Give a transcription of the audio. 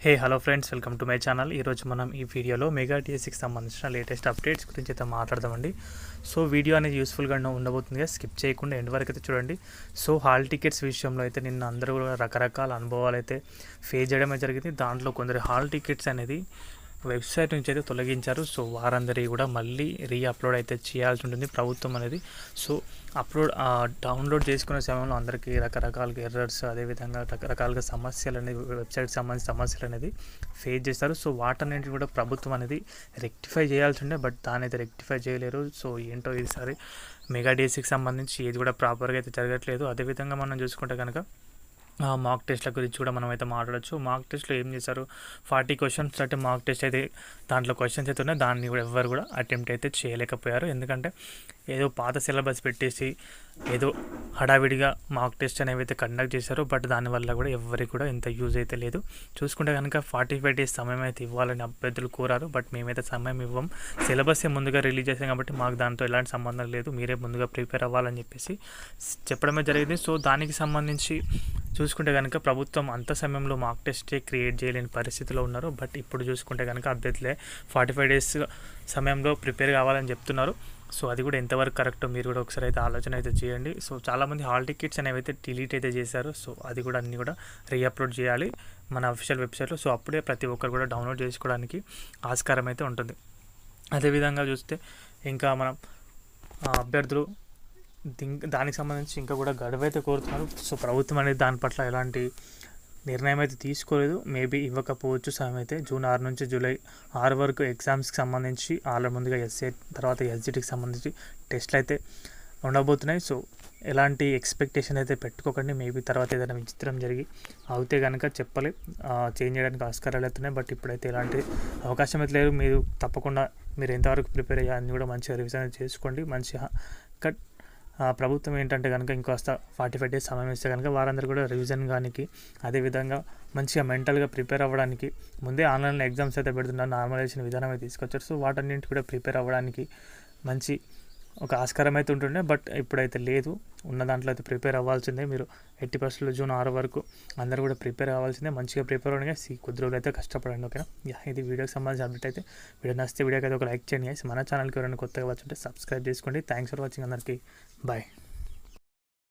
Hello friends, welcome to my channel. ఈరోజు మనం ఈ వీడియోలో మెగా టీఎస్సీకి సంబంధించిన లేటెస్ట్ అప్డేట్స్ గురించి అయితే మాట్లాడదామండి. సో వీడియో అనేది యూస్ఫుల్గా ఉండబోతుందిగా, స్కిప్ చేయకుండా ఎండ్ వరకు అయితే చూడండి. సో హాల్ టికెట్స్ విషయంలో అయితే నిన్న అందరూ కూడా రకరకాల అనుభవాలు అయితే ఫేస్ చేయడమే జరిగింది. దాంట్లో కొందరు హాల్ టికెట్స్ అనేది వెబ్సైట్ నుంచి అయితే తొలగించారు. సో వారందరి కూడా మళ్ళీ అప్లోడ్ అయితే చేయాల్సి ఉంటుంది ప్రభుత్వం అనేది. సో డౌన్లోడ్ చేసుకునే సమయంలో అందరికీ రకరకాల ఎర్రర్స్, అదేవిధంగా రకరకాలుగా సమస్యలు అనేది వెబ్సైట్కి సంబంధించిన సమస్యలు అనేది ఫేస్ చేస్తారు. సో వాటన్నింటిని కూడా ప్రభుత్వం అనేది రెక్టిఫై చేయాల్సి ఉండే, బట్ దాని అయితే రెక్టిఫై చేయలేరు. సో ఏంటో ఈసారి మెగా డీఎస్సీకి సంబంధించి ఏది కూడా ప్రాపర్గా అయితే జరగట్లేదు. అదేవిధంగా మనం చూసుకుంటే కనుక మాక్ టెస్ట్ల గురించి కూడా మనం అయితే మాట్లాడచ్చు. మాక్ టెస్ట్లో ఏం చేశారు, 40 క్వశ్చన్స్ అంటే మాక్ టెస్ట్ అయితే దాంట్లో క్వశ్చన్స్ అయితే ఉన్నాయి, దాన్ని కూడా ఎవ్వరు కూడా అటెంప్ట్ అయితే చేయలేకపోయారు. ఎందుకంటే ఏదో పాత సిలబస్ పెట్టేసి ఏదో హడావిడిగా మాక్ టెస్ట్ అనేవి అయితే కండక్ట్ చేశారు. బట్ దానివల్ల కూడా ఎవరికి కూడా ఇంత యూజ్ అయితే లేదు. చూసుకుంటే కనుక 45 days సమయం అయితే ఇవ్వాలని అభ్యర్థులు కోరారు. బట్ మేమైతే సమయం ఇవ్వం, సిలబస్ ముందుగా రిలీజ్ చేసాం కాబట్టి మాకు దాంతో ఎలాంటి సంబంధం లేదు, మీరే ముందుగా ప్రిపేర్ అవ్వాలని చెప్పేసి చెప్పడమే జరిగింది. సో దానికి సంబంధించి చూసుకుంటే కనుక ప్రభుత్వం అంత సమయంలో మాక్ టెస్టే క్రియేట్ చేయలేని పరిస్థితిలో ఉన్నారు. బట్ ఇప్పుడు చూసుకుంటే కనుక అభ్యర్థులే 45 days సమయంలో ప్రిపేర్ కావాలని చెప్తున్నారు. సో అది కూడా ఎంతవరకు కరెక్టో మీరు కూడా ఒకసారి అయితే ఆలోచన అయితే చేయండి. సో చాలామంది హాల్ టికెట్స్ అనేవి అయితే డిలీట్ అయితే చేశారు. సో అది కూడా అన్నీ కూడా అప్లోడ్ చేయాలి మన అఫీషియల్ వెబ్సైట్లో. సో అప్పుడే ప్రతి ఒక్కరు కూడా డౌన్లోడ్ చేసుకోవడానికి ఆస్కారం అయితే ఉంటుంది. అదేవిధంగా చూస్తే ఇంకా మనం అభ్యర్థులు దానికి సంబంధించి ఇంకా కూడా గడువు అయితే కోరుతున్నారు. సో ప్రభుత్వం అనేది దాని పట్ల ఎలాంటి నిర్ణయం అయితే తీసుకోలేదు. మేబీ ఇవ్వకపోవచ్చు. సమయం అయితే June 6 నుంచి July 6 వరకు ఎగ్జామ్స్కి సంబంధించి ముందుగా ఎస్ఏ తర్వాత ఎస్జిటికి సంబంధించి టెస్ట్లు అయితే ఉండబోతున్నాయి. సో ఎలాంటి ఎక్స్పెక్టేషన్ అయితే పెట్టుకోకండి. మేబీ తర్వాత ఏదైనా విచిత్రం జరిగి అవుతే కనుక చెప్పలే, చేంజ్ చేయడానికి ఆస్కారాలు అవుతున్నాయి. బట్ ఇప్పుడైతే ఎలాంటి అవకాశం అయితే లేదు. మీరు తప్పకుండా మీరు ఎంతవరకు ప్రిపేర్ అయ్యాలని కూడా మంచిగా రివిజన్ చేసుకోండి. మంచిగా ప్రభుత్వం ఏంటంటే కనుక ఇంకొస్త 45 days సమయం ఇస్తే కనుక వారందరూ కూడా రివిజన్ కానీ, అదేవిధంగా మంచిగా మెంటల్గా ప్రిపేర్ అవ్వడానికి ముందే ఆన్లైన్లో ఎగ్జామ్స్ అయితే పెడుతున్నారు, నార్మలైజేషన్ విధానం అయితే తీసుకొచ్చారు. సో వాటన్నింటి కూడా ప్రిపేర్ అవ్వడానికి మంచి ఒక ఆస్కారం అయితే ఉంటుండే. బట్ ఇప్పుడైతే లేదు, ఉన్న దాంట్లో అయితే ప్రిపేర్ అవ్వాల్సిందే. మీరు 80% June 6 వరకు అందరూ కూడా ప్రిపేర్ అవ్వాల్సిందే. మంచిగా ప్రిపేర్ అవ్వడానికి కొద్ది రోజులు అయితే కష్టపడండి. ఓకేనా? ఇది వీడియోకి సంబంధించిన అప్డేట్ అయితే. వీడియో నచ్చితే వీడియోకి అయితే ఒక లైక్ చేయండి. మన ఛానల్కి ఎవరైనా కొత్తగా వచ్చుంటే సబ్స్క్రైబ్ చేసుకోండి. థ్యాంక్స్ ఫర్ వాచింగ్ అందరికీ. బాయ్.